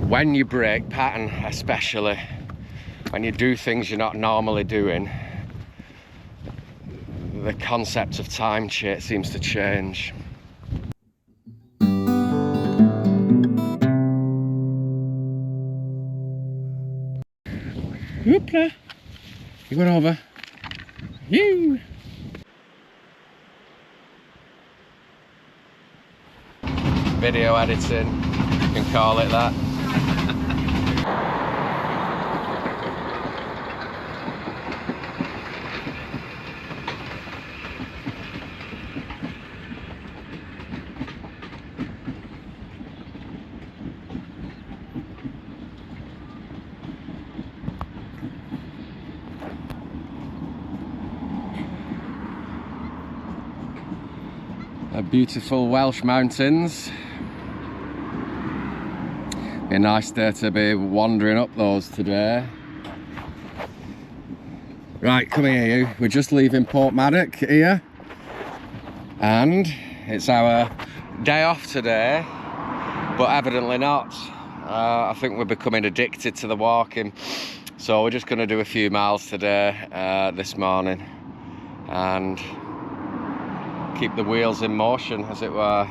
when you brake pattern, especially when you do things you're not normally doing, the concept of time seems to change. Whoopla! You got over. You. Video editing, you can call it that. Beautiful Welsh mountains. Be a nice day to be wandering up those today. Right, come here you. We're just leaving Porthmadog here, and it's our day off today, but evidently not. I think we're becoming addicted to the walking, so we're just going to do a few miles today, this morning, and keep the wheels in motion, as it were.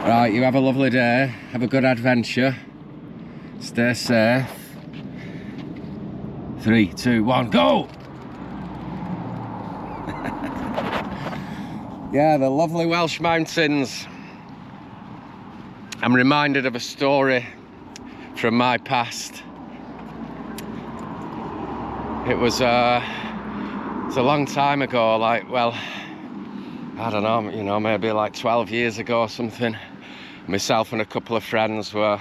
Right, you have a lovely day, have a good adventure, stay safe. 3, 2, 1, go! Yeah, the lovely Welsh mountains. I'm reminded of a story from my past. It was a long time ago, like, well, I don't know, you know, maybe like 12 years ago or something. Myself and a couple of friends were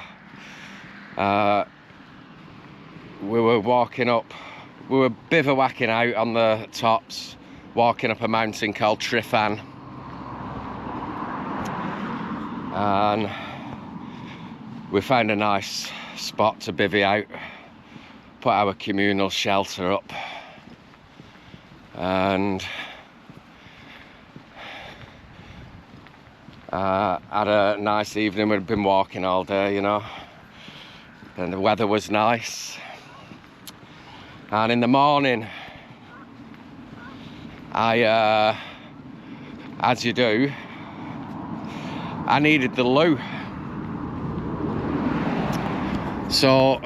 walking up, we were bivouacking out on the tops, walking up a mountain called Trifan. And we found a nice spot to bivvy out, put our communal shelter up, and had a nice evening. We'd been walking all day, you know, and the weather was nice. And in the morning, I, as you do, I needed the loo. So,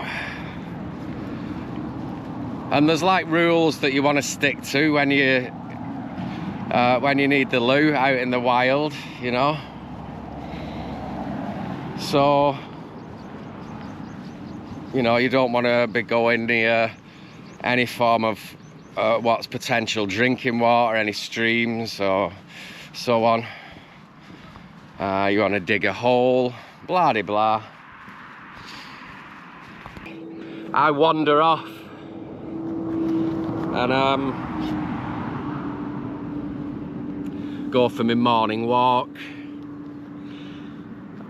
and there's like rules that you want to stick to when you need the loo out in the wild, you know. So, you know, you don't want to be going near any form of what's potential drinking water, any streams or so on. You want to dig a hole, blah de blah. I wander off and go for my morning walk,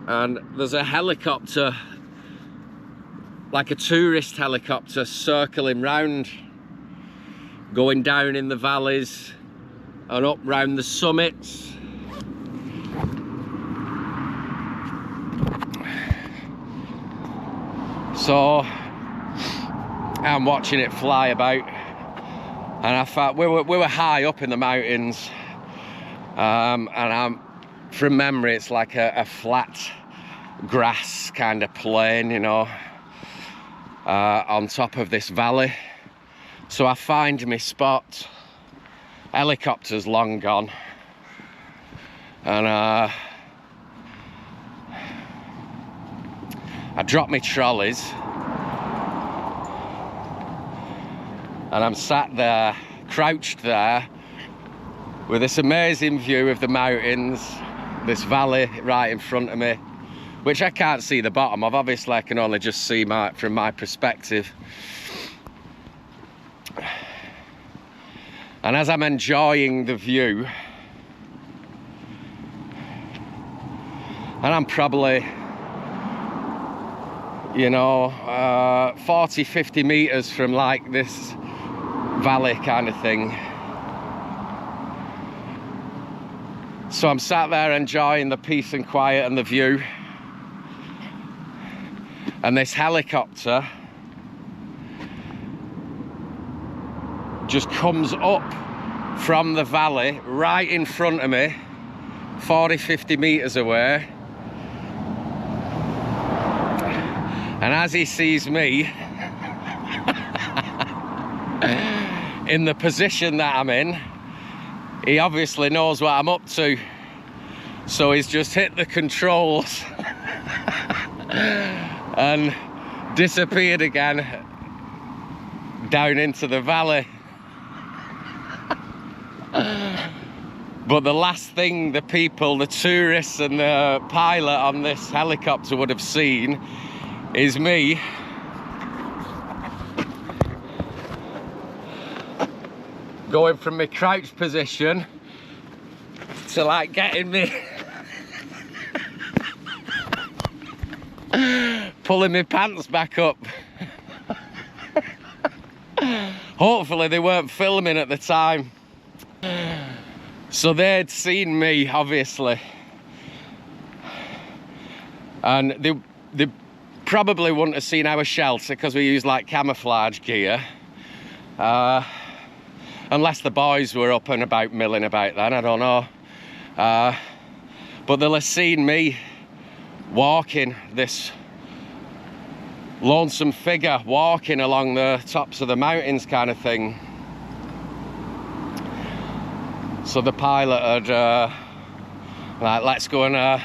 and there's a helicopter, like a tourist helicopter, circling round, going down in the valleys and up round the summits. So I'm watching it fly about, and I thought we were high up in the mountains, and from memory it's like a flat grass kind of plain, you know, on top of this valley. So I find my spot, helicopter's long gone, and I drop my trolleys, and I'm sat there, crouched there, with this amazing view of the mountains, this valley right in front of me, which I can't see the bottom of. Obviously I can only just see from my perspective. And as I'm enjoying the view, and I'm probably, you know, 40-50 meters from like this valley kind of thing. So I'm sat there enjoying the peace and quiet and the view, and this helicopter just comes up from the valley right in front of me, 40-50 meters away, and as he sees me in the position that I'm in, he obviously knows what I'm up to, so he's just hit the controls and disappeared again down into the valley. But the last thing the people, the tourists and the pilot on this helicopter would have seen is me going from my crouched position to like getting me pulling my pants back up. Hopefully they weren't filming at the time, so they'd seen me obviously, and they probably wouldn't have seen our shelter because we use like camouflage gear, unless the boys were up and about milling about then, I don't know. But they'll have seen me walking, this lonesome figure walking along the tops of the mountains kind of thing. So the pilot had like, let's go and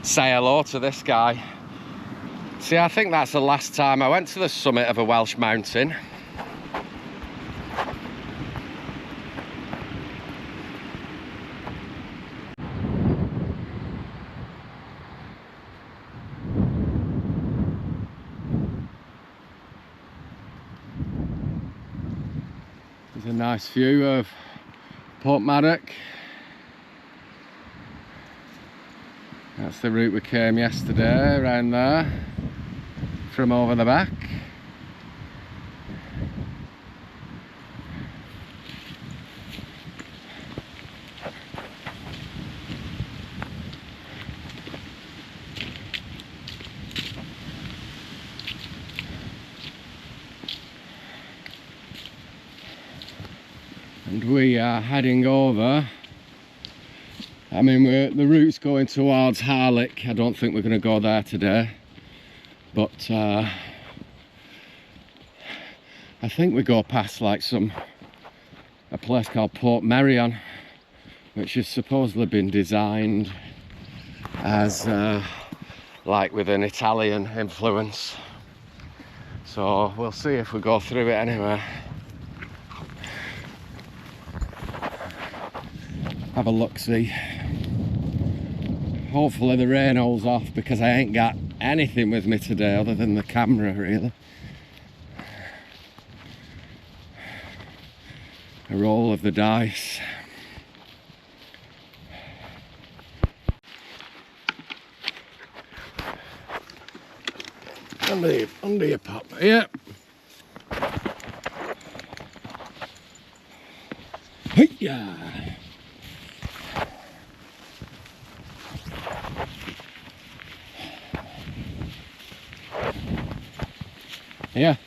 say hello to this guy. See, I think that's the last time I went to the summit of a Welsh mountain. There's a nice view of Porthmadog. That's the route we came yesterday, around there, from over the back. And we are heading over. I mean, the route's going towards Harlech. I don't think we're going to go there today, but I think we go past like a place called Porthmadog, which has supposedly been designed as like with an Italian influence. So we'll see if we go through it anyway. Have a look-see. Hopefully the rain holds off, because I ain't got anything with me today other than the camera, really. A roll of the dice. Under your pop, yeah. Hey-ya! Yeah.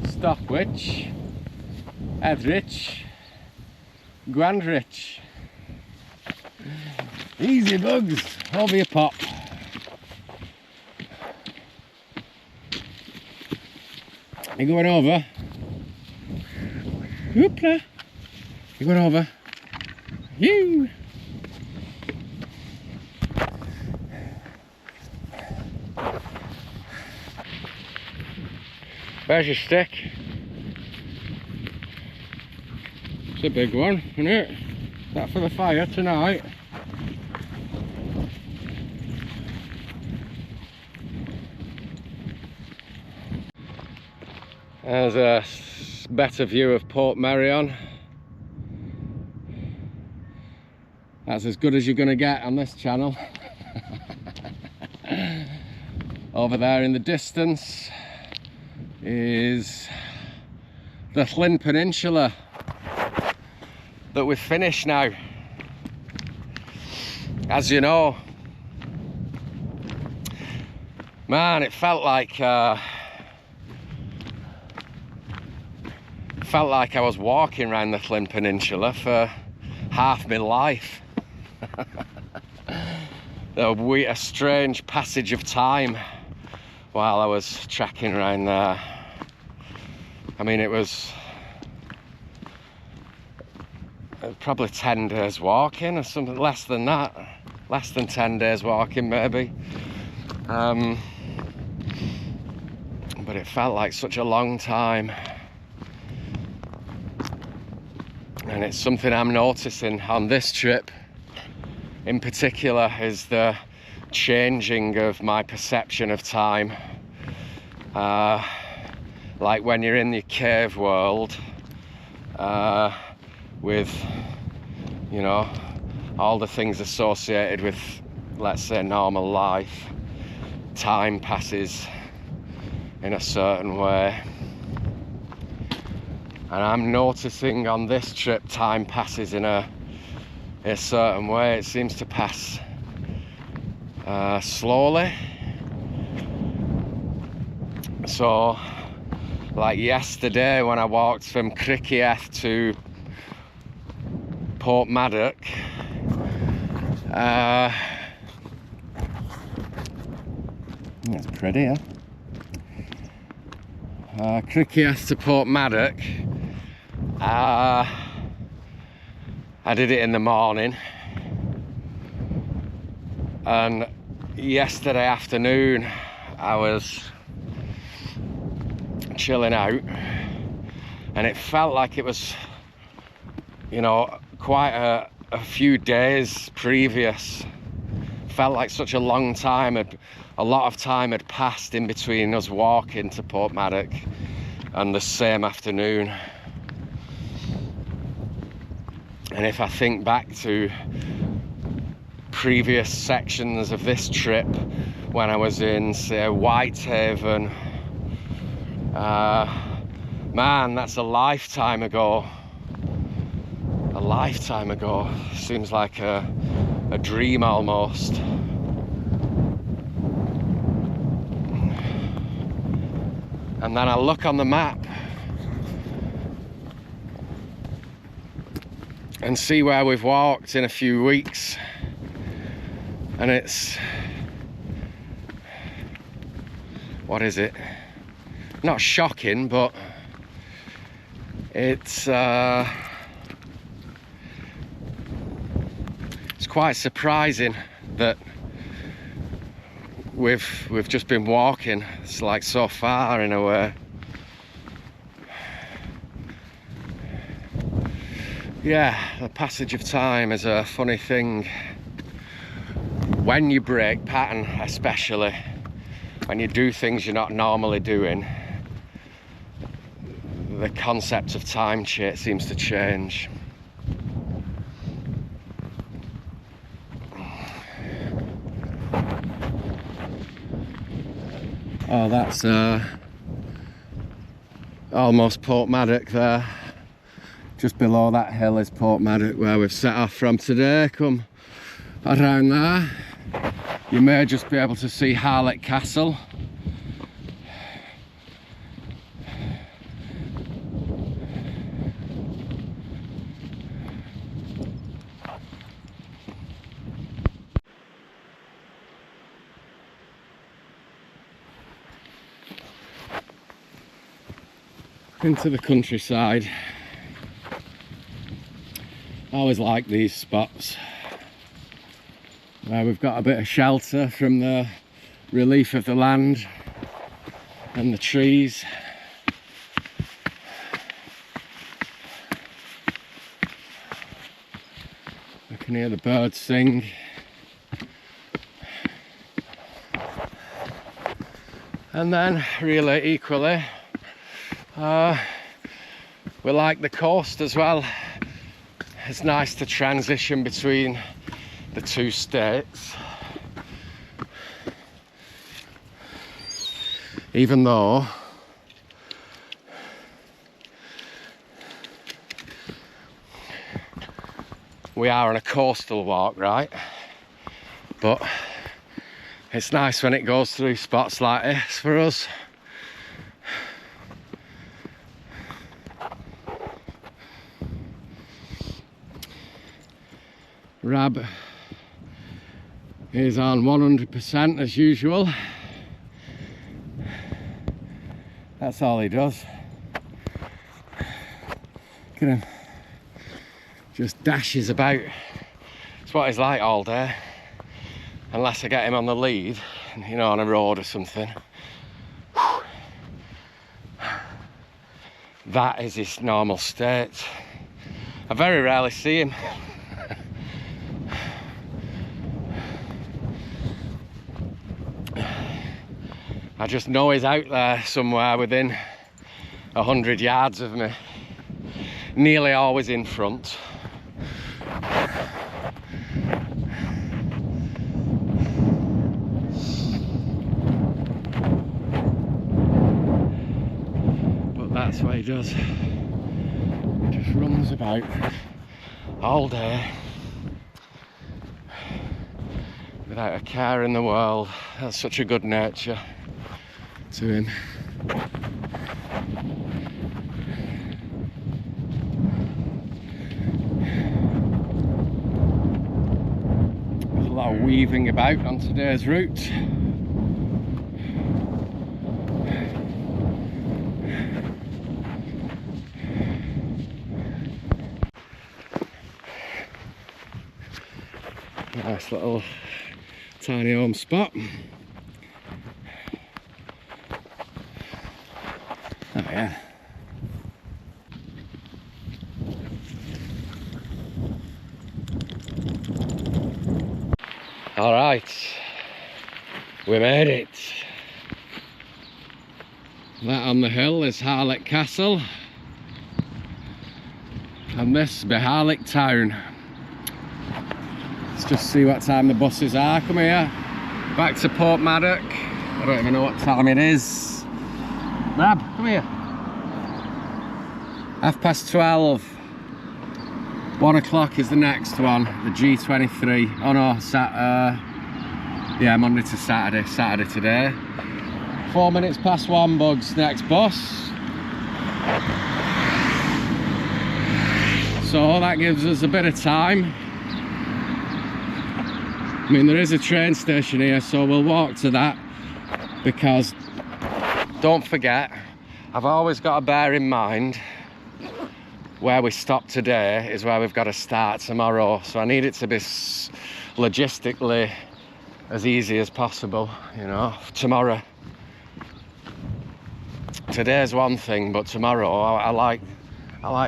Stockwich, Edrich, Grandrich. Easy bugs, over your pop. You going over? Whoopla! You going over? You! There's your stick. It's a big one, isn't it? That for the fire tonight. There's a better view of Porthmadog. That's as good as you're going to get on this channel. Over there in the distance is the Llyn Peninsula that we've finished now. As you know, Man, it felt like I was walking around the Flynn Peninsula for half my life. A strange passage of time while I was trekking around there. I mean, it was probably 10 days walking or something, less than that. Less than 10 days walking maybe. But it felt like such a long time. And it's something I'm noticing on this trip in particular, is the changing of my perception of time. Like when you're in the cave world, with, you know, all the things associated with, let's say, normal life, time passes in a certain way. And I'm noticing on this trip, time passes in a certain way. It seems to pass slowly. So, like yesterday when I walked from Criccieth to Porthmadog, that's pretty, huh? Criccieth to Porthmadog, I did it in the morning, and yesterday afternoon I was chilling out, and it felt like it was, you know, quite a few days previous. Felt like such a long time, a lot of time had passed in between us walking to Porthmadog and the same afternoon. And if I think back to previous sections of this trip, when I was in, say, Whitehaven, man, that's a lifetime ago. A lifetime ago. Seems like a dream almost. And then I look on the map and see where we've walked in a few weeks, and it's, what is it? Not shocking, but it's quite surprising that we've just been walking. It's like so far in a way. Yeah, the passage of time is a funny thing. When you break pattern, especially when you do things you're not normally doing, the concept of time seems to change. Oh, that's almost Porthmadog there. Just below that hill is Porthmadog, where we've set off from today. Come around there, you may just be able to see Harlech Castle. Into the countryside. I always like these spots where we've got a bit of shelter from the relief of the land and the trees. I can hear the birds sing. And then, really equally, we like the coast as well. It's nice to transition between the two states. Even though we are on a coastal walk, right? But It's nice when it goes through spots like this for us. Rab is on 100% as usual. That's all he does. Look at him. Just dashes about. It's what he's like all day. Unless I get him on the lead, you know, on a road or something. That is his normal state. I very rarely see him. I just know he's out there somewhere within 100 yards of me. Nearly always in front. But that's what he does. He just runs about all day without a care in the world. That's such a good nature to him. There's a lot of weaving about on today's route. Nice little tiny home spot. Oh yeah. All right, we made it. That on the hill is Harlech Castle, and this be Harlech town. Let's just see what time the buses are. Come here, back to Porthmadog. I don't even know what time it is. Rab, come here. 12:30. 1 o'clock is the next one, the G23. Oh no, yeah, Monday to Saturday. Saturday today. 4 minutes past 1, Bugs, next bus. So that gives us a bit of time. I mean, there is a train station here, so we'll walk to that, because don't forget, I've always got to bear in mind where we stop today is where we've got to start tomorrow. So I need it to be logistically as easy as possible, you know, tomorrow. Today's one thing, but tomorrow I like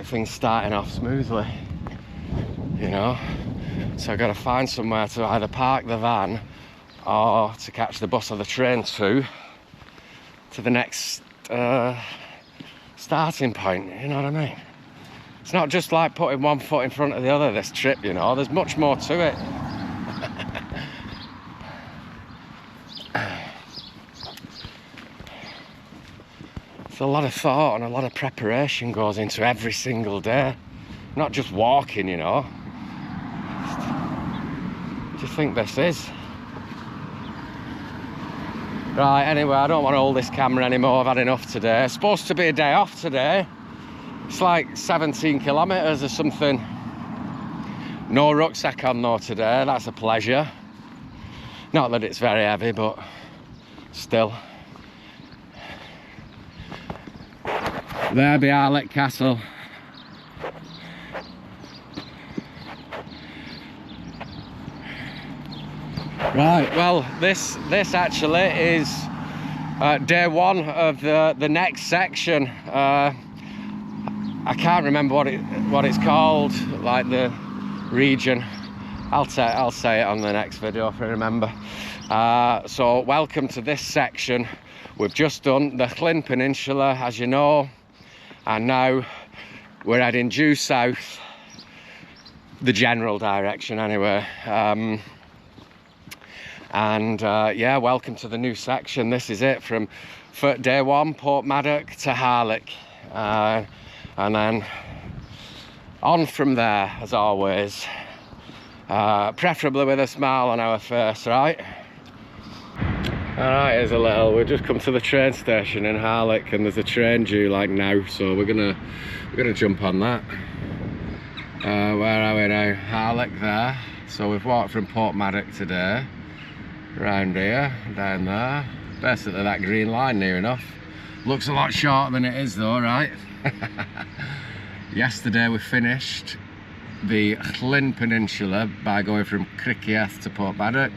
things starting off smoothly, you know. So I've got to find somewhere to either park the van or to catch the bus or the train to the next starting point, you know what I mean? It's not just like putting one foot in front of the other this trip, you know, there's much more to it. It's a lot of thought and a lot of preparation goes into every single day. Not just walking, you know. What do you think this is? Right, anyway, I don't want to hold this camera anymore. I've had enough today. It's supposed to be a day off today. It's like 17 kilometres or something. No rucksack on though today. That's a pleasure. Not that it's very heavy, but still. There be Harlech Castle. Right, well, this actually is day one of the next section. I can't remember what it's called, like the region. I'll say it on the next video if I remember. So welcome to this section. We've just done the Llyn Peninsula, as you know, and now we're heading due south, the general direction anyway. Yeah, welcome to the new section. This is it from day one, Porthmadog to Harlech, and then on from there, as always, preferably with a smile on our face, right? Alright, here's a little, we've just come to the train station in Harlech and there's a train due like now, so we're gonna jump on that. Where are we now? Harlech there. So we've walked from Porthmadog today, round here, down there. Basically that green line near enough. Looks a lot shorter than it is though, right? Yesterday we finished the Llyn Peninsula by going from Criccieth to Porthmadog.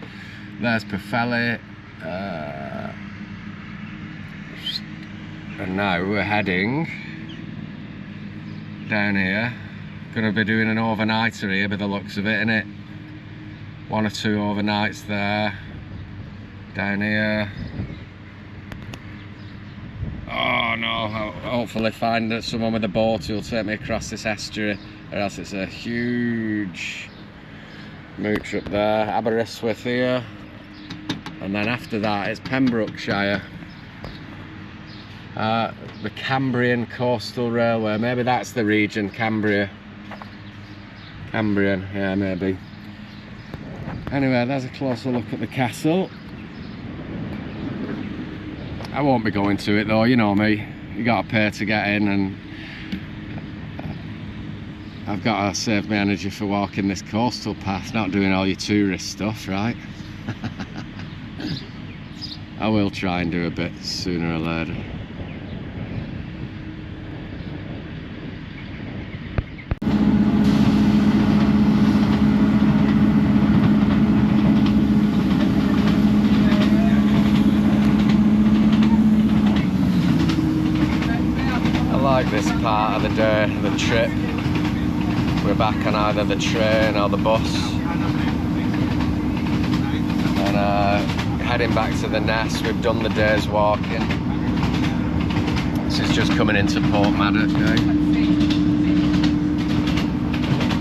There's Pwllheli. And now we're heading down here. Gonna be doing an overnighter here by the looks of it, innit? 1 or 2 overnights there. Down here. Oh no, I'll hopefully find someone with a boat who'll take me across this estuary, or else it's a huge mooch up there. Aberystwyth here. And then after that it's Pembrokeshire. The Cumbrian Coastal Railway, maybe that's the region, Cumbrian, yeah, maybe. Anyway, there's a closer look at the castle. I won't be going to it though, you know me, you gotta pay to get in, and I've got to save my energy for walking this coastal path, not doing all your tourist stuff, right? I will try and do a bit sooner or later. I like this part of the day, the trip. We're back on either the train or the bus. And heading back to the nest. We've done the day's walking. This is just coming into Porthmadog,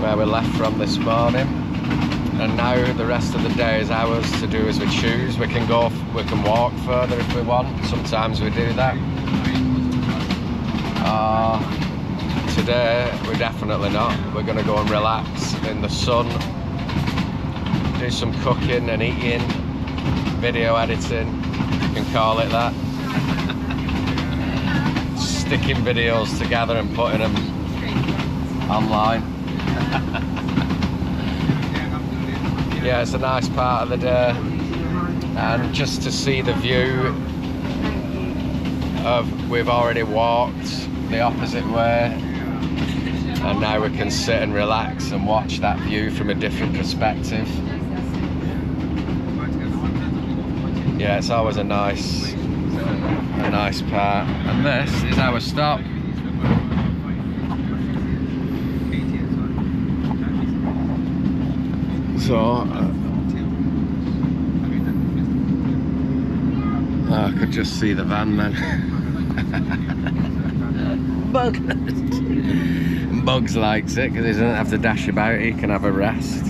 where we left from this morning. And now the rest of the day is ours to do as we choose. We can walk further if we want. Sometimes we do that. Today we're definitely not. We're going to go and relax in the sun, do some cooking and eating, video editing, you can call it that. Sticking videos together and putting them online. Yeah, it's a nice part of the day, and just to see the view of, we've already walked the opposite way, and now we can sit and relax and watch that view from a different perspective. Yeah, it's always a nice part. And this is our stop. So I could just see the van then. Bugs likes it because he doesn't have to dash about, he can have a rest.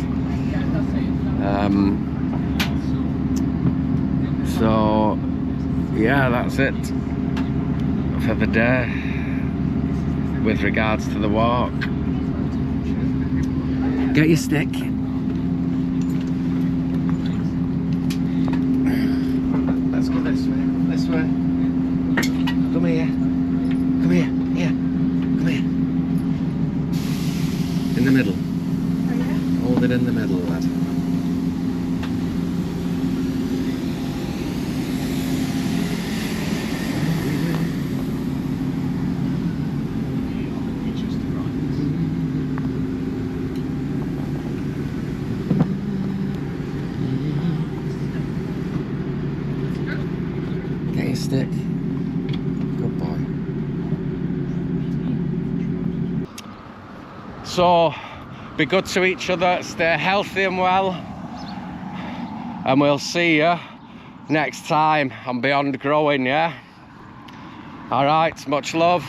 So yeah, that's it for the day with regards to the walk. Get your stick. Let's go this way, this way. Come here, come here, here, come here. In the middle. Oh, yeah? Hold it in the middle, lad. Stick. Good boy. So, be good to each other, stay healthy and well, and we'll see you next time on Beyond Growing, yeah? Alright, much love.